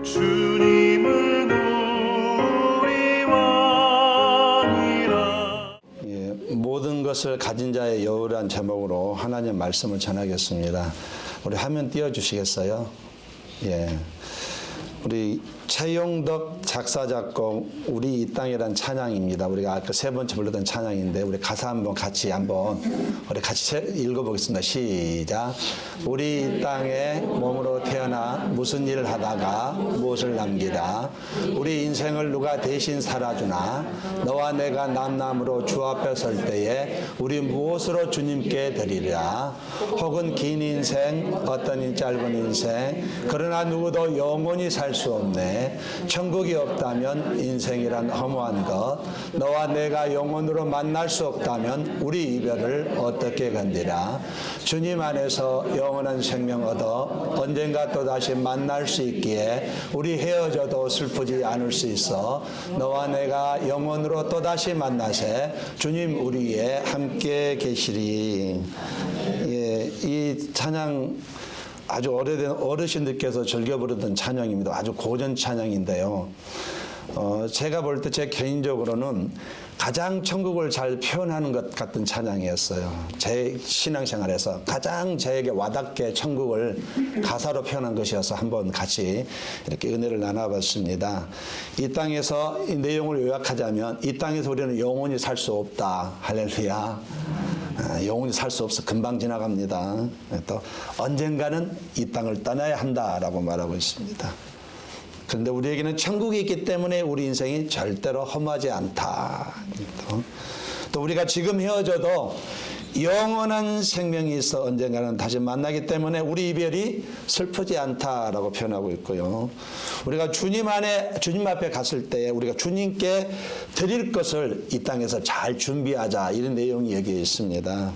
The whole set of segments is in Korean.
주님은 우리 왕이라. 모든 것을 가진 자의 여우란 제목으로 하나님 말씀을 전하겠습니다. 우리 화면 띄워주시겠어요? 우리 최용덕 작사 작곡 우리 이 땅이란 찬양입니다. 우리가 아까 세 번째 불렀던 찬양인데 우리 가사 한번 같이 읽어보겠습니다. 시작. 우리 이 땅에 몸으로 태어나 무슨 일을 하다가 무엇을 남기라. 우리 인생을 누가 대신 살아주나. 너와 내가 남남으로 주 앞에 설 때에 우리 무엇으로 주님께 드리랴. 혹은 긴 인생 어떤 짧은 인생 그러나 누구도 영원히 살 수 없네. 천국이 없다면 인생이란 허무한 것. 너와 내가 영원으로 만날 수 없다면 우리 이별을 어떻게 견디라. 주님 안에서 영원한 생명 얻어 언젠가 또다시 만날 수 있기에 우리 헤어져도 슬프지 않을 수 있어. 너와 내가 영원으로 또다시 만나세 주님 우리에 함께 계시리. 이 찬양 아주 오래된 어르신들께서 즐겨 부르던 찬양입니다. 아주 고전 찬양인데요. 제가 볼 때 제 개인적으로는 가장 천국을 잘 표현하는 것 같은 찬양이었어요. 제 신앙생활에서 가장 저에게 와닿게 천국을 가사로 표현한 것이어서 한번 같이 이렇게 은혜를 나눠봤습니다. 이 땅에서 이 내용을 요약하자면 이 땅에서 우리는 영원히 살 수 없다. 할렐루야. 영원히 살 수 없어. 금방 지나갑니다. 또 언젠가는 이 땅을 떠나야 한다라고 말하고 있습니다. 그런데 우리에게는 천국이 있기 때문에 우리 인생이 절대로 험하지 않다. 또 우리가 지금 헤어져도 영원한 생명이 있어 언젠가는 다시 만나기 때문에 우리 이별이 슬프지 않다라고 표현하고 있고요. 우리가 주님 앞에 갔을 때 우리가 주님께 드릴 것을 이 땅에서 잘 준비하자, 이런 내용이 여기에 있습니다.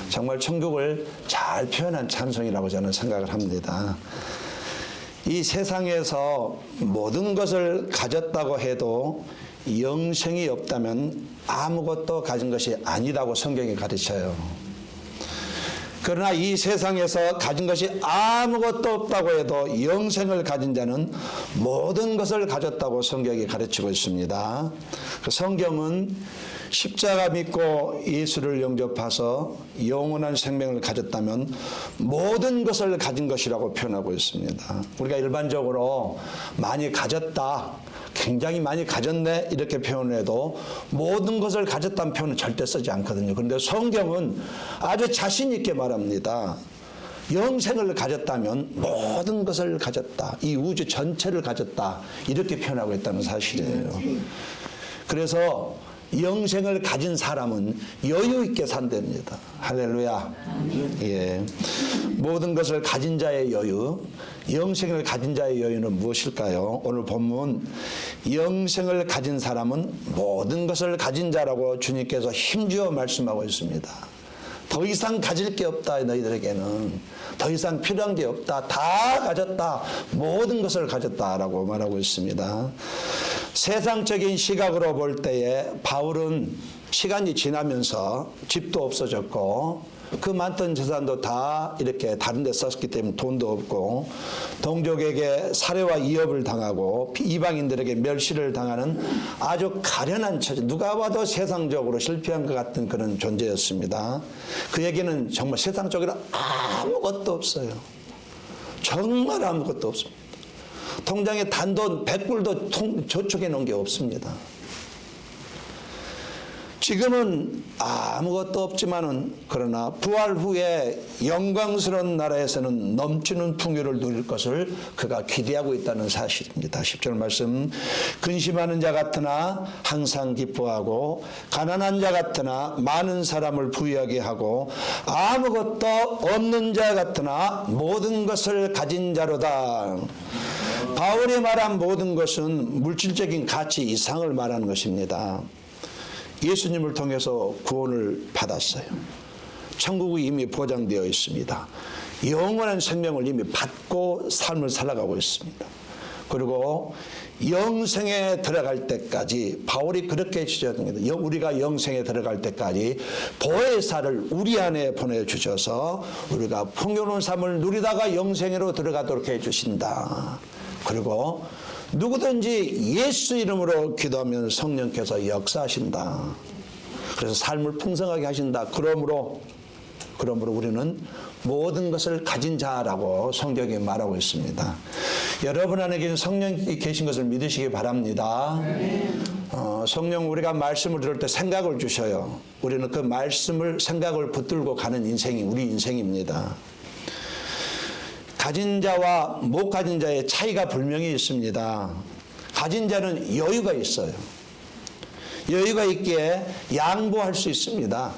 정말 천국을 잘 표현한 찬송이라고 저는 생각을 합니다. 이 세상에서 모든 것을 가졌다고 해도 영생이 없다면 아무것도 가진 것이 아니라고 성경이 가르쳐요. 그러나 이 세상에서 가진 것이 아무것도 없다고 해도 영생을 가진 자는 모든 것을 가졌다고 성경이 가르치고 있습니다. 그 성경은 십자가 믿고 예수를 영접해서 영원한 생명을 가졌다면 모든 것을 가진 것이라고 표현하고 있습니다. 우리가 일반적으로 많이 가졌다, 굉장히 많이 가졌네 이렇게 표현해도 모든 것을 가졌다는 표현은 절대 쓰지 않거든요. 그런데 성경은 아주 자신 있게 말합니다. 영생을 가졌다면 모든 것을 가졌다, 이 우주 전체를 가졌다, 이렇게 표현하고 있다는 사실이에요. 그래서 영생을 가진 사람은 여유 있게 산답니다. 할렐루야. 모든 것을 가진 자의 여유, 영생을 가진 자의 여유는 무엇일까요? 오늘 본문 영생을 가진 사람은 모든 것을 가진 자라고 주님께서 힘주어 말씀하고 있습니다. 더 이상 가질 게 없다. 너희들에게는 더 이상 필요한 게 없다. 다 가졌다. 모든 것을 가졌다라고 말하고 있습니다. 세상적인 시각으로 볼 때에 바울은 시간이 지나면서 집도 없어졌고 그 많던 재산도 다 이렇게 다른 데 썼기 때문에 돈도 없고 동족에게 살해와 이업을 당하고 이방인들에게 멸시를 당하는 아주 가련한 처지, 누가 봐도 세상적으로 실패한 것 같은 그런 존재였습니다. 그에게는 정말 세상적으로 아무것도 없어요. 정말 아무것도 없습니다. 통장에 단돈 100불도 저축해 놓은 게 없습니다. 지금은 아무것도 없지만은 그러나 부활 후에 영광스러운 나라에서는 넘치는 풍요를 누릴 것을 그가 기대하고 있다는 사실입니다. 10절 말씀, 근심하는 자 같으나 항상 기뻐하고 가난한 자 같으나 많은 사람을 부유하게 하고 아무것도 없는 자 같으나 모든 것을 가진 자로다. 바울이 말한 모든 것은 물질적인 가치 이상을 말하는 것입니다. 예수님을 통해서 구원을 받았어요. 천국이 이미 보장되어 있습니다. 영원한 생명을 이미 받고 삶을 살아가고 있습니다. 그리고 영생에 들어갈 때까지 바울이 그렇게 지적합니다. 우리가 영생에 들어갈 때까지 보혜사를 우리 안에 보내주셔서 우리가 풍요로운 삶을 누리다가 영생으로 들어가도록 해주신다. 그리고 누구든지 예수 이름으로 기도하면 성령께서 역사하신다. 그래서 삶을 풍성하게 하신다. 그러므로 우리는 모든 것을 가진 자라고 성경이 말하고 있습니다. 여러분 안에 성령이 계신 것을 믿으시기 바랍니다. 성령 우리가 말씀을 들을 때 생각을 주셔요. 우리는 그 생각을 붙들고 가는 인생이 우리 인생입니다. 가진 자와 못 가진 자의 차이가 분명히 있습니다. 가진 자는 여유가 있어요. 여유가 있기에 양보할 수 있습니다.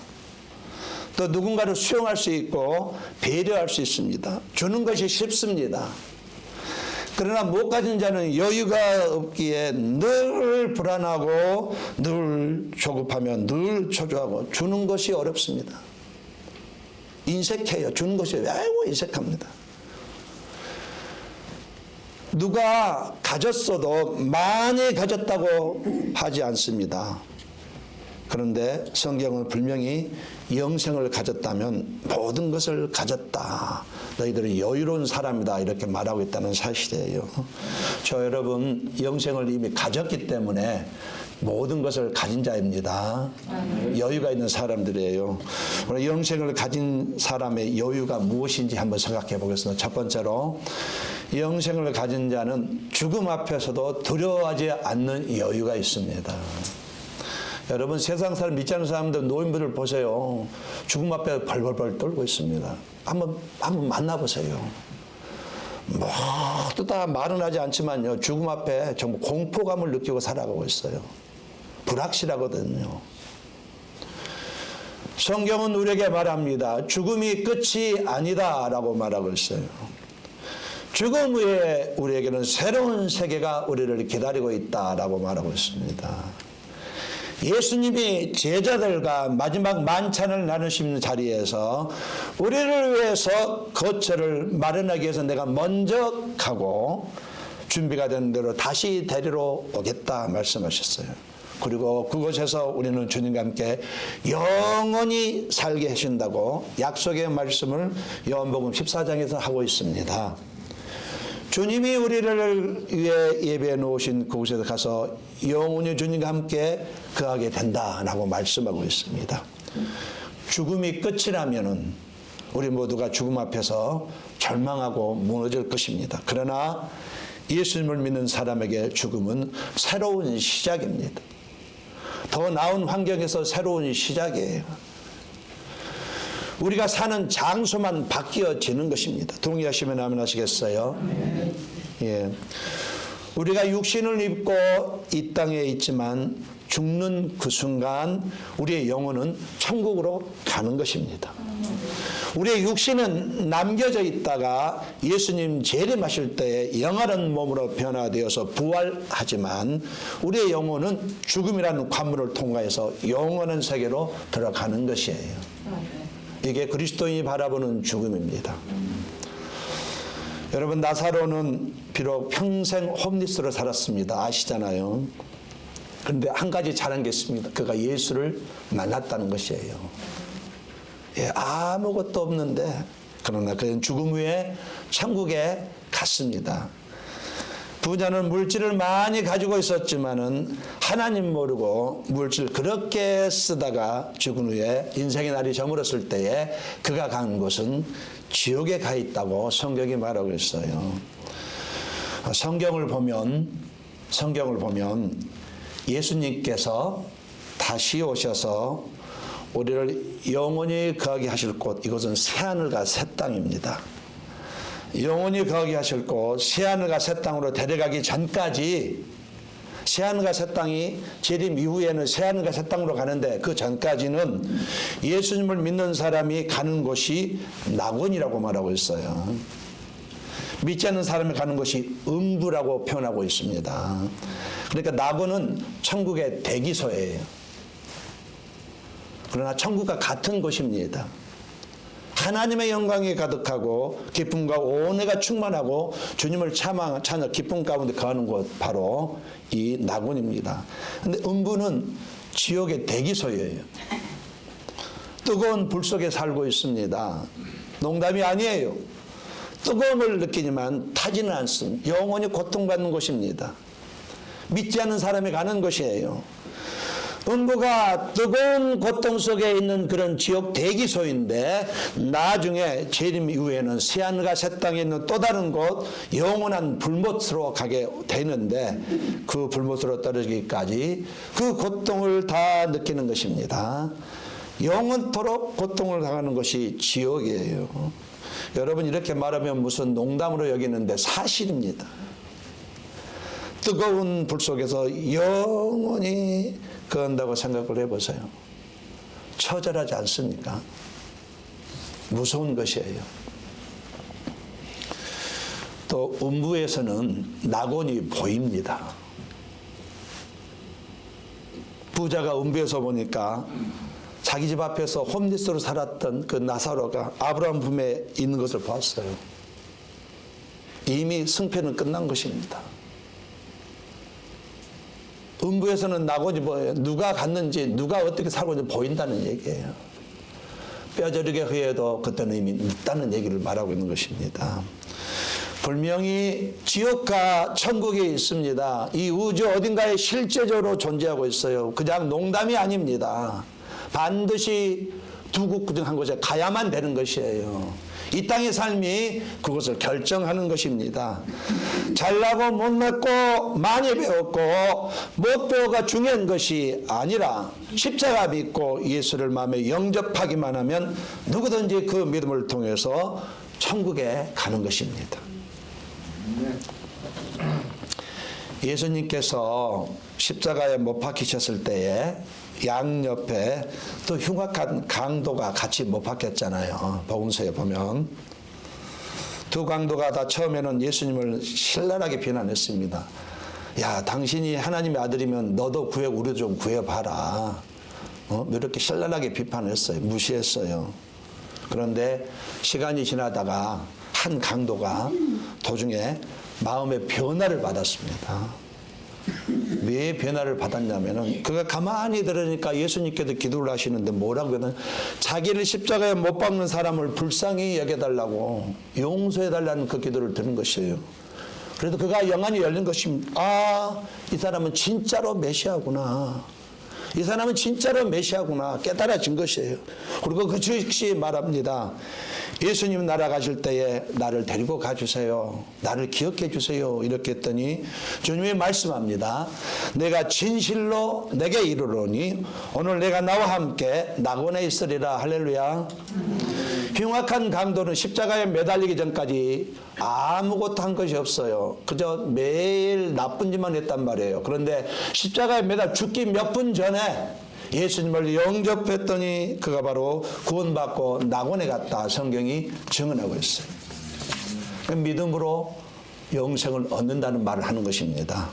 또 누군가를 수용할 수 있고 배려할 수 있습니다. 주는 것이 쉽습니다. 그러나 못 가진 자는 여유가 없기에 늘 불안하고 늘 조급하며 늘 초조하고 주는 것이 어렵습니다. 인색해요. 주는 것이 매우 인색합니다. 누가 가졌어도 많이 가졌다고 하지 않습니다. 그런데 성경은 분명히 영생을 가졌다면 모든 것을 가졌다. 너희들은 여유로운 사람이다. 이렇게 말하고 있다는 사실이에요. 저 여러분 영생을 이미 가졌기 때문에 모든 것을 가진 자입니다. 여유가 있는 사람들이에요. 영생을 가진 사람의 여유가 무엇인지 한번 생각해 보겠습니다. 첫 번째로 영생을 가진 자는 죽음 앞에서도 두려워하지 않는 여유가 있습니다. 여러분 세상 사람 믿지 않는 사람들 노인분들 보세요. 죽음 앞에 벌벌벌 떨고 있습니다. 한번 만나보세요. 모두 다 말은 하지 않지만요. 죽음 앞에 정말 공포감을 느끼고 살아가고 있어요. 불확실하거든요. 성경은 우리에게 말합니다. 죽음이 끝이 아니다라고 말하고 있어요. 죽음 후에 우리에게는 새로운 세계가 우리를 기다리고 있다라고 말하고 있습니다. 예수님이 제자들과 마지막 만찬을 나누시는 자리에서 우리를 위해서 거처를 마련하기 위해서 내가 먼저 가고 준비가 된 대로 다시 데리러 오겠다 말씀하셨어요. 그리고 그곳에서 우리는 주님과 함께 영원히 살게 하신다고 약속의 말씀을 요한복음 14장에서 하고 있습니다. 주님이 우리를 위해 예배해 놓으신 그곳에 가서 영원히 주님과 함께 거하게 된다라고 말씀하고 있습니다. 죽음이 끝이라면은 우리 모두가 죽음 앞에서 절망하고 무너질 것입니다. 그러나 예수님을 믿는 사람에게 죽음은 새로운 시작입니다. 더 나은 환경에서 새로운 시작이에요. 우리가 사는 장소만 바뀌어지는 것입니다. 동의하시면 아멘 하시겠어요? 예. 우리가 육신을 입고 이 땅에 있지만 죽는 그 순간 우리의 영혼은 천국으로 가는 것입니다. 우리의 육신은 남겨져 있다가 예수님 재림하실 때에 영원한 몸으로 변화되어서 부활하지만 우리의 영혼은 죽음이라는 관문을 통과해서 영원한 세계로 들어가는 것이에요. 이게 그리스도인이 바라보는 죽음입니다. 여러분 나사로는 비록 평생 홈리스로 살았습니다. 아시잖아요. 그런데 한 가지 잘한 게 있습니다. 그가 예수를 만났다는 것이에요. 예, 아무것도 없는데 그러나 그는 죽음 후에 천국에 갔습니다. 부자는 물질을 많이 가지고 있었지만은 하나님 모르고 물질 그렇게 쓰다가 죽은 후에 인생의 날이 저물었을 때에 그가 간 곳은 지옥에 가 있다고 성경이 말하고 있어요. 성경을 보면 예수님께서 다시 오셔서 우리를 영원히 거하게 하실 곳, 이곳은 새하늘과 새 땅입니다. 영원히 거하게 하실 곳, 새하늘과 새 땅으로 데려가기 전까지 새하늘과 새 땅이 재림 이후에는 새하늘과 새 땅으로 가는데 그 전까지는 예수님을 믿는 사람이 가는 곳이 낙원이라고 말하고 있어요. 믿지 않는 사람이 가는 곳이 음부라고 표현하고 있습니다. 그러니까 낙원은 천국의 대기소예요. 그러나 천국과 같은 곳입니다. 하나님의 영광이 가득하고 기쁨과 온회가 충만하고 주님을 찬양 기쁨 가운데 거하는 곳 바로 이 낙원입니다. 그런데 음부는 지옥의 대기소예요. 뜨거운 불 속에 살고 있습니다. 농담이 아니에요. 뜨거움을 느끼지만 타지는 않습니다. 영원히 고통받는 곳입니다. 믿지 않는 사람이 가는 곳이에요. 음부가 뜨거운 고통 속에 있는 그런 지옥 대기소인데 나중에 재림 이후에는 새하늘과 새 땅에 있는 또 다른 곳 영원한 불못으로 가게 되는데 그 불못으로 떨어지기까지 그 고통을 다 느끼는 것입니다. 영원토록 고통을 당하는 것이 지옥이에요. 여러분 이렇게 말하면 무슨 농담으로 여기는데 사실입니다. 뜨거운 불 속에서 영원히 거한다고 생각을 해보세요. 처절하지 않습니까? 무서운 것이에요. 또 음부에서는 낙원이 보입니다. 부자가 음부에서 보니까 자기 집 앞에서 홈리스로 살았던 그 나사로가 아브라함 품에 있는 것을 봤어요. 이미 승패는 끝난 것입니다. 음부에서는 낙원이 보여요. 누가 갔는지 누가 어떻게 살고 있는지 보인다는 얘기예요. 뼈저리게 흐여도 그때는 이미 늦다는 얘기를 말하고 있는 것입니다. 분명히 지옥과 천국이 있습니다. 이 우주 어딘가에 실제적으로 존재하고 있어요. 그냥 농담이 아닙니다. 반드시 두 곳 중 한 곳에 가야만 되는 것이에요. 이 땅의 삶이 그것을 결정하는 것입니다. 잘나고 못났고 많이 배웠고 못 배워가 중요한 것이 아니라 십자가 믿고 예수를 마음에 영접하기만 하면 누구든지 그 믿음을 통해서 천국에 가는 것입니다. 예수님께서 십자가에 못 박히셨을 때에 양옆에 또 흉악한 강도가 같이 못 박혔잖아요. 복음서에 보면 두 강도가 다 처음에는 예수님을 신랄하게 비난했습니다. 야, 당신이 하나님의 아들이면 너도 구해, 우리 좀 구해봐라. 이렇게 신랄하게 비판했어요. 무시했어요. 그런데 시간이 지나다가 한 강도가 도중에 마음의 변화를 받았습니다. 왜 변화를 받았냐면은 그가 가만히 들으니까 예수님께도 기도를 하시는데 뭐라고 하면 자기를 십자가에 못 박는 사람을 불쌍히 여겨달라고 용서해달라는 그 기도를 드는 것이에요. 그래도 그가 영안이 열린 것입니다. 아, 이 사람은 진짜로 메시아구나. 이 사람은 진짜로 메시아구나 깨달아진 것이에요. 그리고 그 즉시 말합니다. 예수님 날아가실 때에 나를 데리고 가주세요. 나를 기억해 주세요. 이렇게 했더니 주님이 말씀합니다. 내가 진실로 내게 이르노니 오늘 내가 나와 함께 낙원에 있으리라. 할렐루야. 흉악한 강도는 십자가에 매달리기 전까지 아무것도 한 것이 없어요. 그저 매일 나쁜 짓만 했단 말이에요. 그런데 십자가에 매달 죽기 몇 분 전에 예수님을 영접했더니 그가 바로 구원받고 낙원에 갔다 성경이 증언하고 있어요. 믿음으로 영생을 얻는다는 말을 하는 것입니다.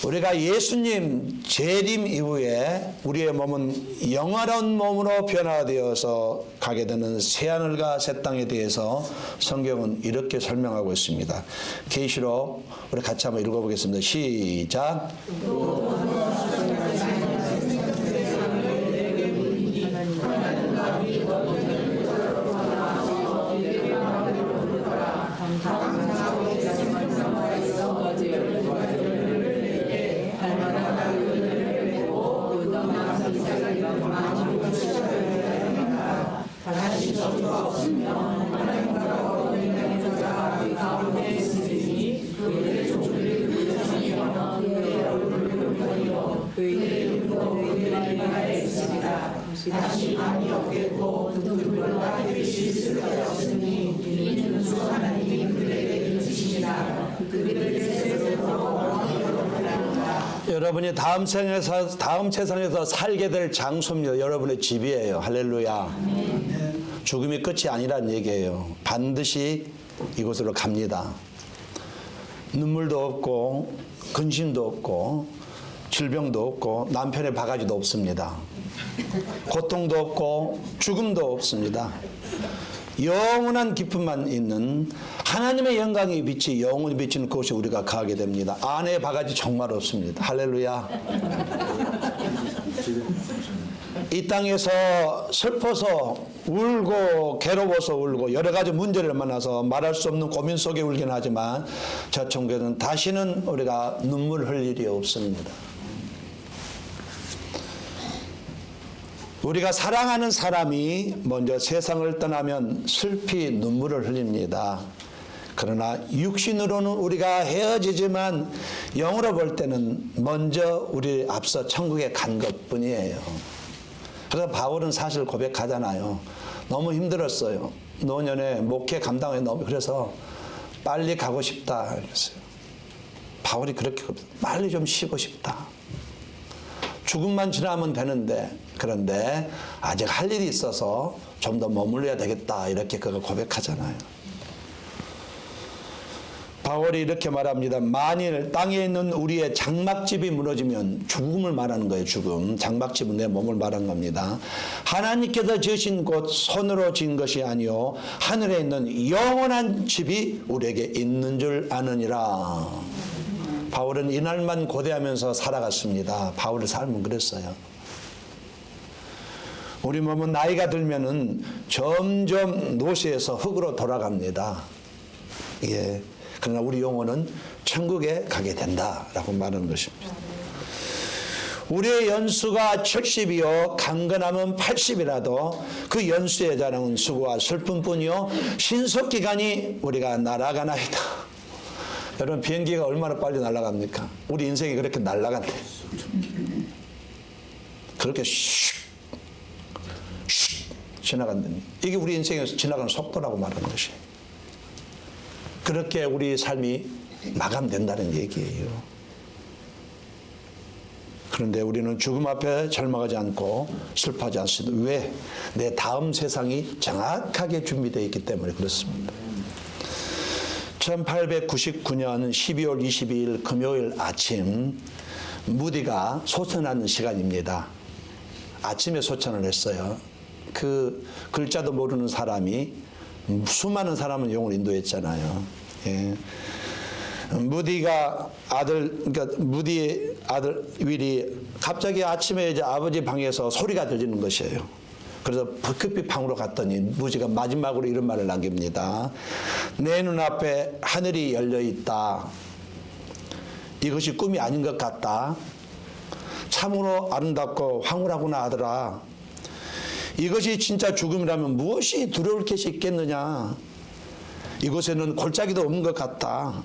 우리가 예수님 재림 이후에 우리의 몸은 영화로운 몸으로 변화되어서 가게 되는 새하늘과 새 땅에 대해서 성경은 이렇게 설명하고 있습니다. 계시록 우리 같이 한번 읽어보겠습니다. 시작. 다시 아니 없겠고 누구보다 되실 수가 없으니 이는 주 하나님이 그들에게 주시니라. 그들을 여러분이 다음 세상에서 살게 될 장소입니다. 여러분의 집이에요. 할렐루야. 죽음이 끝이 아니란 얘기예요. 반드시 이곳으로 갑니다. 눈물도 없고 근심도 없고 질병도 없고 남편의 바가지도 없습니다. 고통도 없고 죽음도 없습니다. 영원한 기쁨만 있는 하나님의 영광의 빛이 영원히 비치는 그곳에 우리가 가게 됩니다. 아내의 바가지 정말 없습니다. 할렐루야. 이 땅에서 슬퍼서 울고 괴로워서 울고 여러 가지 문제를 만나서 말할 수 없는 고민 속에 울긴 하지만 저 천국에는 다시는 우리가 눈물 흘릴 일이 없습니다. 우리가 사랑하는 사람이 먼저 세상을 떠나면 슬피 눈물을 흘립니다. 그러나 육신으로는 우리가 헤어지지만 영으로 볼 때는 먼저 우리 앞서 천국에 간 것뿐이에요. 그래서 바울은 사실 고백하잖아요. 너무 힘들었어요. 노년에 목회 감당에 너무 그래서 빨리 가고 싶다 그랬어요. 바울이 그렇게 빨리 좀 쉬고 싶다. 죽음만 지나면 되는데 그런데 아직 할 일이 있어서 좀 더 머물러야 되겠다 이렇게 그가 고백하잖아요. 바울이 이렇게 말합니다. 만일 땅에 있는 우리의 장막집이 무너지면 죽음을 말하는 거예요. 죽음. 장막집은 내 몸을 말한 겁니다. 하나님께서 지으신 곳 손으로 지은 것이 아니요 하늘에 있는 영원한 집이 우리에게 있는 줄 아느니라. 바울은 이날만 고대하면서 살아갔습니다. 바울의 삶은 그랬어요. 우리 몸은 나이가 들면은 점점 노쇠해서 흙으로 돌아갑니다. 예. 그러나 우리 영혼은 천국에 가게 된다라고 말하는 것입니다. 우리의 연수가 70이요 강건하면 80이라도 그 연수에 자랑은 수고와 슬픔뿐이요 신속기간이 우리가 날아가나이다. 여러분 비행기가 얼마나 빨리 날아갑니까? 우리 인생이 그렇게 날아간대. 그렇게 슉 지나간답니다. 이게 우리 인생에서 지나가는 속도라고 말하는 것이에요. 그렇게 우리 삶이 마감된다는 얘기예요. 그런데 우리는 죽음 앞에 절망하지 않고 슬퍼하지 않습니다. 왜? 내 다음 세상이 정확하게 준비되어 있기 때문에 그렇습니다. 1899년 12월 22일 금요일 아침 무디가 소천하는 시간입니다. 아침에 소천을 했어요. 그 글자도 모르는 사람이 수많은 사람은 영을 인도했잖아요. 예. 무디가 그러니까 무디의 아들 윌이 갑자기 아침에 이제 아버지 방에서 소리가 들리는 것이에요. 그래서 급히 방으로 갔더니 무디가 마지막으로 이런 말을 남깁니다. 내 눈앞에 하늘이 열려 있다. 이것이 꿈이 아닌 것 같다. 참으로 아름답고 황홀하구나 아들아. 이것이 진짜 죽음이라면 무엇이 두려울 것이 있겠느냐. 이곳에는 골짜기도 없는 것 같다.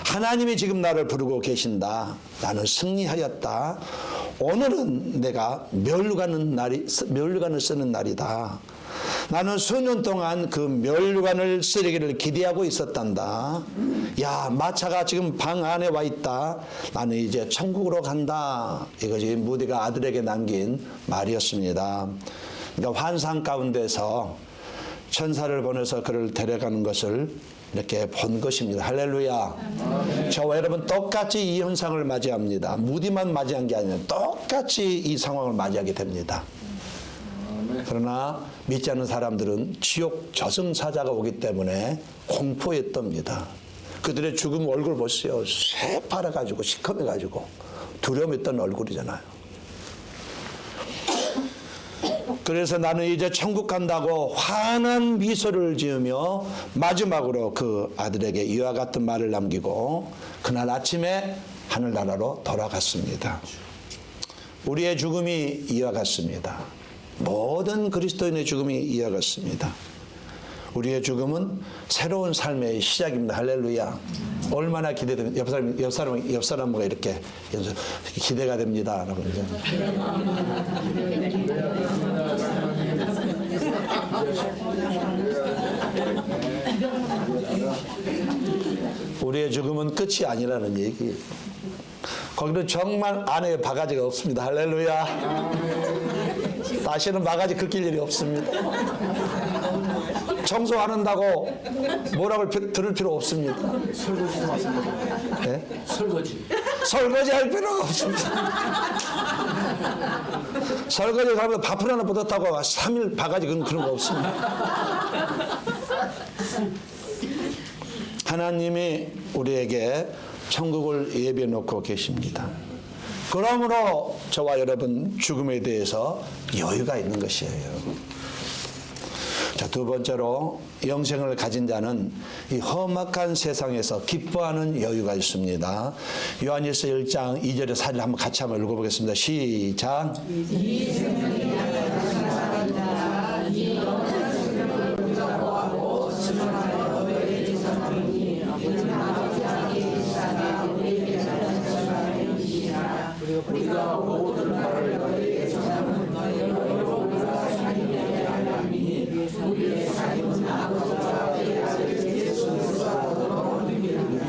하나님이 지금 나를 부르고 계신다. 나는 승리하였다. 오늘은 내가 멸류관을 쓰는 날이다. 나는 수년 동안 그 멸류관을 쓰레기를 기대하고 있었단다. 야, 마차가 지금 방 안에 와 있다. 나는 이제 천국으로 간다. 이것이 무디가 아들에게 남긴 말이었습니다. 그러니까 환상 가운데서 천사를 보내서 그를 데려가는 것을 이렇게 본 것입니다. 할렐루야. 저와 여러분 똑같이 이 현상을 맞이합니다. 무디만 맞이한 게 아니라 똑같이 이 상황을 맞이하게 됩니다. 그러나 믿지 않는 사람들은 지옥 저승사자가 오기 때문에 공포에 떱니다. 그들의 죽음 얼굴 보세요. 새파래가지고 시커매가지고 두려움에 떤 얼굴이잖아요. 그래서 나는 이제 천국 간다고 환한 미소를 지으며 마지막으로 그 아들에게 이와 같은 말을 남기고 그날 아침에 하늘나라로 돌아갔습니다. 우리의 죽음이 이와 같습니다. 모든 그리스도인의 죽음이 이와 같습니다. 우리의 죽음은 새로운 삶의 시작입니다. 할렐루야. 얼마나 기대됩니다. 옆 사람과 이렇게 기대가 됩니다. 라고 우리의 죽음은 끝이 아니라는 얘기예요. 거기는 정말 안에 바가지가 없습니다. 할렐루야. 다시는 바가지 긋길 일이 없습니다. 청소 안 한다고 뭐라고 들을 필요 없습니다. 설거지도 마찬가지입니다. 네? 설거지 할 필요가 없습니다. 설거지 하면 밥풀 하나 뻗었다고 3일 바가지 그런 거 없습니다. 하나님이 우리에게 천국을 예비해 놓고 계십니다. 그러므로 저와 여러분 죽음에 대해서 여유가 있는 것이에요. 자, 두 번째로 영생을 가진 자는 이 험악한 세상에서 기뻐하는 여유가 있습니다. 요한일서 1장 2절에 4절 한번 같이 한번 읽어보겠습니다. 시작. 우리가 모든 말을 너희에게 전하는 너희가 살리게 하나님이 우리의 삶은 아버지와 내 아들 예수 그리스도와 더불어 누립니다.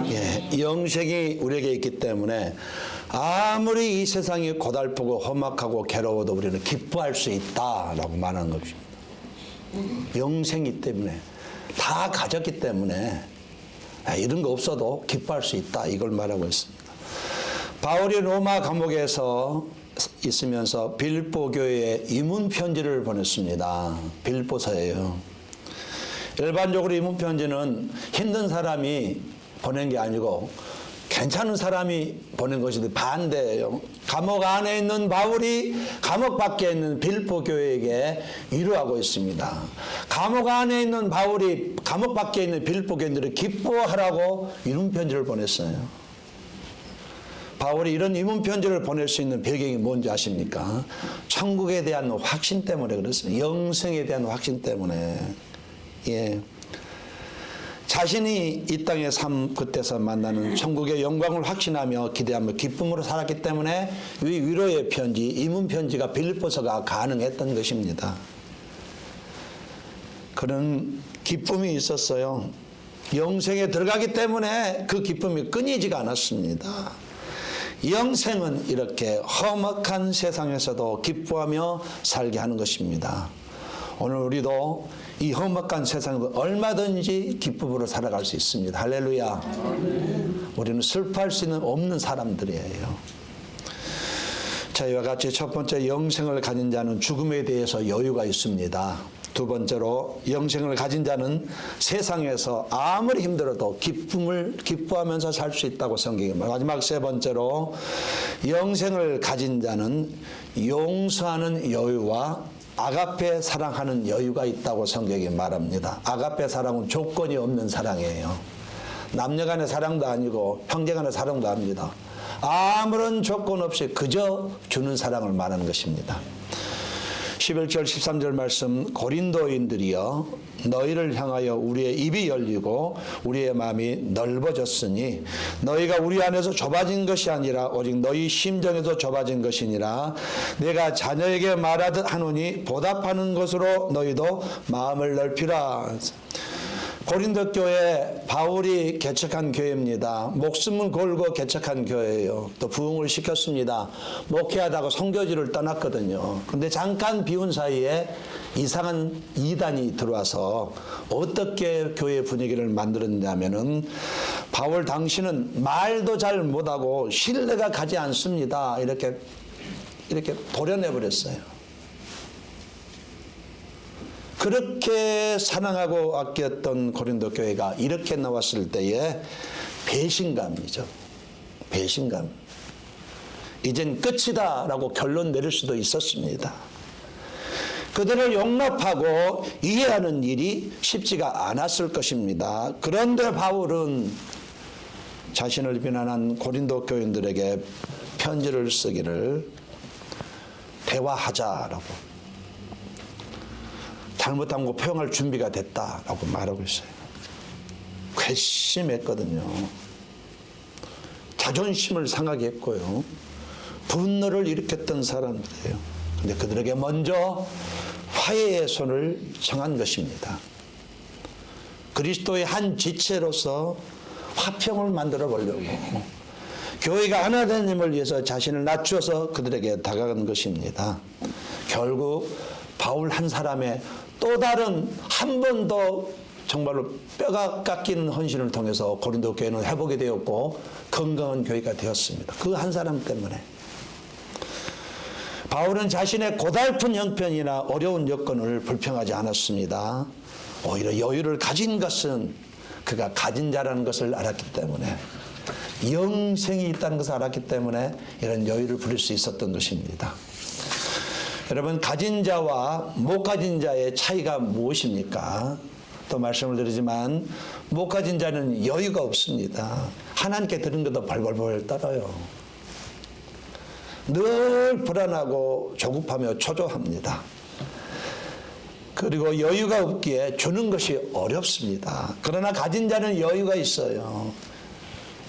예, 영생이 우리에게 있기 때문에 아무리 이 세상이 고달프고 험악하고 괴로워도 우리는 기뻐할 수 있다라고 말하는 것입니다. 영생이 때문에 다 가졌기 때문에 이런 거 없어도 기뻐할 수 있다 이걸 말하고 있습니다. 바울이 로마 감옥에서 있으면서 빌립보 교회에 이문 편지를 보냈습니다. 빌립보서예요. 일반적으로 이문 편지는 힘든 사람이 보낸 게 아니고 괜찮은 사람이 보낸 것인데 반대예요. 감옥 안에 있는 바울이 감옥 밖에 있는 빌립보 교회에게 위로하고 있습니다. 감옥 안에 있는 바울이 감옥 밖에 있는 빌립보 교인들을 기뻐하라고 이문 편지를 보냈어요. 바울이 이런 이문 편지를 보낼 수 있는 배경이 뭔지 아십니까? 천국에 대한 확신 때문에 그렇습니다. 영생에 대한 확신 때문에. 예. 자신이 이 땅의 삶 끝에서 만나는 천국의 영광을 확신하며 기대하며 기쁨으로 살았기 때문에 이 위로의 편지, 이문 편지가 빌립보서가 가능했던 것입니다. 그런 기쁨이 있었어요. 영생에 들어가기 때문에 그 기쁨이 끊이지가 않았습니다. 영생은 이렇게 험악한 세상에서도 기뻐하며 살게 하는 것입니다. 오늘 우리도 이 험악한 세상에서 얼마든지 기쁨으로 살아갈 수 있습니다. 할렐루야. 우리는 슬퍼할 수 있는 없는 사람들이에요. 자, 이와 같이 첫 번째 영생을 가진 자는 죽음에 대해서 여유가 있습니다. 두 번째로 영생을 가진 자는 세상에서 아무리 힘들어도 기뻐하면서 살 수 있다고 성경이 말합니다. 마지막 세 번째로 영생을 가진 자는 용서하는 여유와 아가페 사랑하는 여유가 있다고 성경이 말합니다. 아가페 사랑은 조건이 없는 사랑이에요. 남녀간의 사랑도 아니고 형제간의 사랑도 아닙니다. 아무런 조건 없이 그저 주는 사랑을 말하는 것입니다. 11절 13절 말씀 고린도인들이여 너희를 향하여 우리의 입이 열리고 우리의 마음이 넓어졌으니 너희가 우리 안에서 좁아진 것이 아니라 오직 너희 심정에서 좁아진 것이니라. 내가 자녀에게 말하듯 하노니 보답하는 것으로 너희도 마음을 넓히라. 고린도 교회 바울이 개척한 교회입니다. 목숨은 걸고 개척한 교회예요. 또 부흥을 시켰습니다. 목회하다가 선교지를 떠났거든요. 근데 잠깐 비운 사이에 이상한 이단이 들어와서 어떻게 교회 분위기를 만들었냐면은 바울 당신은 말도 잘 못하고 신뢰가 가지 않습니다. 이렇게 도려내버렸어요. 그렇게 사랑하고 아꼈던 고린도 교회가 이렇게 나왔을 때에 배신감이죠. 배신감. 이젠 끝이다라고 결론 내릴 수도 있었습니다. 그들을 용납하고 이해하는 일이 쉽지가 않았을 것입니다. 그런데 바울은 자신을 비난한 고린도 교인들에게 편지를 쓰기를 대화하자라고, 잘못한 거 포용할 준비가 됐다라고 말하고 있어요. 괘씸했거든요. 자존심을 상하게 했고요. 분노를 일으켰던 사람들이에요. 근데 그들에게 먼저 화해의 손을 청한 것입니다. 그리스도의 한 지체로서 화평을 만들어 보려고, 교회가 하나 된 힘을 위해서 자신을 낮추어서 그들에게 다가간 것입니다. 결국 바울 한 사람의 또 다른 한 번 더 정말로 뼈가 깎이는 헌신을 통해서 고린도 교회는 회복이 되었고 건강한 교회가 되었습니다. 그 한 사람 때문에. 바울은 자신의 고달픈 형편이나 어려운 여건을 불평하지 않았습니다. 오히려 여유를 가진 것은 그가 가진 자라는 것을 알았기 때문에, 영생이 있다는 것을 알았기 때문에 이런 여유를 부릴 수 있었던 것입니다. 여러분, 가진 자와 못 가진 자의 차이가 무엇입니까? 또 말씀을 드리지만 못 가진 자는 여유가 없습니다. 하나님께 드린 것도 벌벌벌 떨어요. 늘 불안하고 조급하며 초조합니다. 그리고 여유가 없기에 주는 것이 어렵습니다. 그러나 가진 자는 여유가 있어요.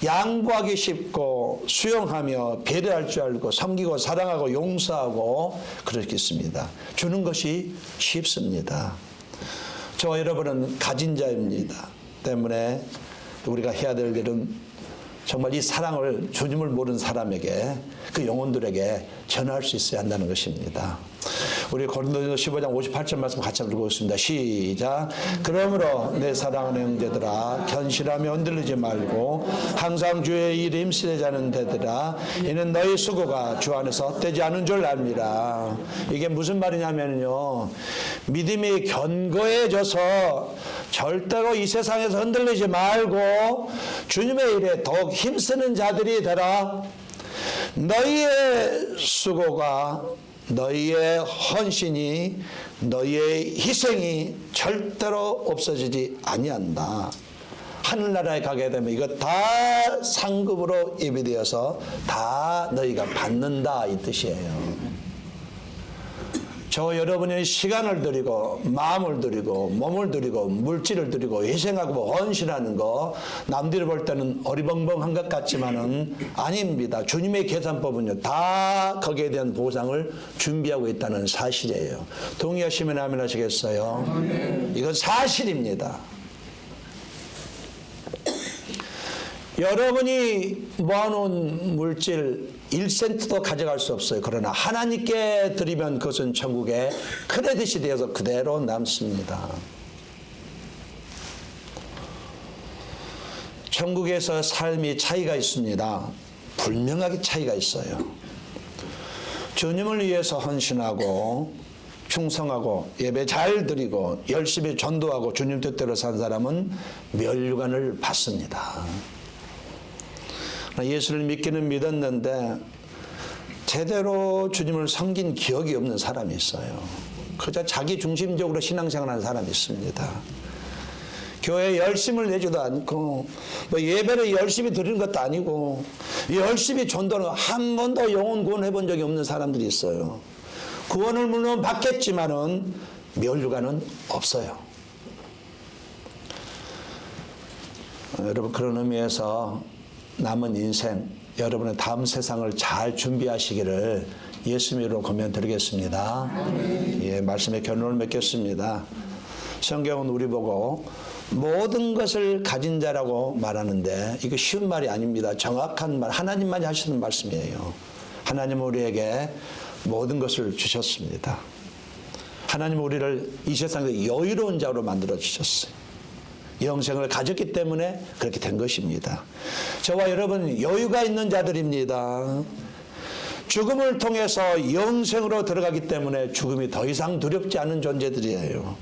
양보하기 쉽고 수용하며 배려할 줄 알고 섬기고 사랑하고 용서하고 그렇겠습니다. 주는 것이 쉽습니다. 저와 여러분은 가진 자입니다. 때문에 우리가 해야 될 일은 정말 이 사랑을 주님을 모르는 사람에게, 그 영혼들에게 전할 수 있어야 한다는 것입니다. 우리 고린도전서 15장 58절 말씀 같이 한번 읽어보겠습니다. 시작. 그러므로 내 사랑하는 형제들아, 견실하며 흔들리지 말고 항상 주의 일에 힘쓰려 자는 되더라. 이는 너희 수고가 주 안에서 헛되지 않은 줄 압니다. 이게 무슨 말이냐면요, 믿음이 견고해져서 절대로 이 세상에서 흔들리지 말고 주님의 일에 더욱 힘쓰는 자들이 되라. 너희의 수고가, 너희의 헌신이, 너희의 희생이 절대로 없어지지 아니한다. 하늘나라에 가게 되면 이거 다 상급으로 예비되어서 다 너희가 받는다, 이 뜻이에요. 저 여러분이 시간을 들이고 마음을 들이고 몸을 들이고 물질을 들이고 희생하고 헌신하는 거, 남들이 볼 때는 어리벙벙한 것 같지만은 아닙니다. 주님의 계산법은요, 다 거기에 대한 보상을 준비하고 있다는 사실이에요. 동의하시면 아멘 하시겠어요? 이건 사실입니다. 여러분이 모아놓은 물질 1센트도 가져갈 수 없어요. 그러나 하나님께 드리면 그것은 천국에 크레딧이 되어서 그대로 남습니다. 천국에서 삶이 차이가 있습니다. 분명하게 차이가 있어요. 주님을 위해서 헌신하고 충성하고 예배 잘 드리고 열심히 전도하고 주님 뜻대로 산 사람은 멸류관을 받습니다. 예수를 믿기는 믿었는데 제대로 주님을 섬긴 기억이 없는 사람이 있어요. 그저 자기 중심적으로 신앙생활하는 사람이 있습니다. 교회에 열심을 내지도 않고 뭐 예배를 열심히 드리는 것도 아니고 열심히 전도는 한 번도 영혼 구원해 본 적이 없는 사람들이 있어요. 구원을 물론 받겠지만은 멸류관은 없어요. 여러분, 그런 의미에서 남은 인생, 여러분의 다음 세상을 잘 준비하시기를 예수님으로 권면드리겠습니다. 예, 말씀에 결론을 맺겠습니다. 성경은 우리 보고 모든 것을 가진 자라고 말하는데 이거 쉬운 말이 아닙니다. 정확한 말, 하나님만이 하시는 말씀이에요. 하나님은 우리에게 모든 것을 주셨습니다. 하나님은 우리를 이 세상에 여유로운 자로 만들어 주셨어요. 영생을 가졌기 때문에 그렇게 된 것입니다. 저와 여러분 여유가 있는 자들입니다. 죽음을 통해서 영생으로 들어가기 때문에 죽음이 더 이상 두렵지 않은 존재들이에요.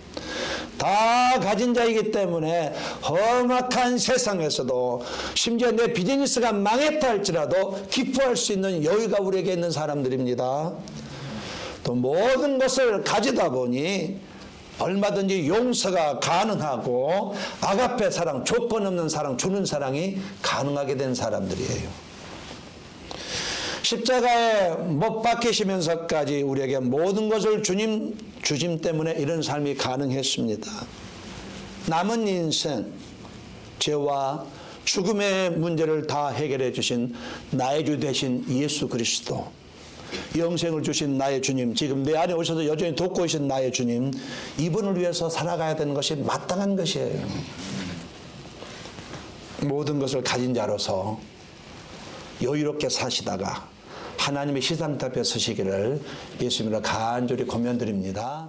다 가진 자이기 때문에 험악한 세상에서도 심지어 내 비즈니스가 망했다 할지라도 기뻐할 수 있는 여유가 우리에게 있는 사람들입니다. 또 모든 것을 가지다 보니 얼마든지 용서가 가능하고 아가페 사랑, 조건 없는 사랑, 주는 사랑이 가능하게 된 사람들이에요. 십자가에 못 박히시면서까지 우리에게 모든 것을 주님 주심 때문에 이런 삶이 가능했습니다. 남은 인생, 죄와 죽음의 문제를 다 해결해 주신 나의 주 되신 예수 그리스도, 영생을 주신 나의 주님, 지금 내 안에 오셔서 여전히 돕고 계신 나의 주님, 이분을 위해서 살아가야 되는 것이 마땅한 것이에요. 모든 것을 가진 자로서 여유롭게 사시다가 하나님의 시상대 앞에 서시기를 예수님으로 간절히 권면드립니다.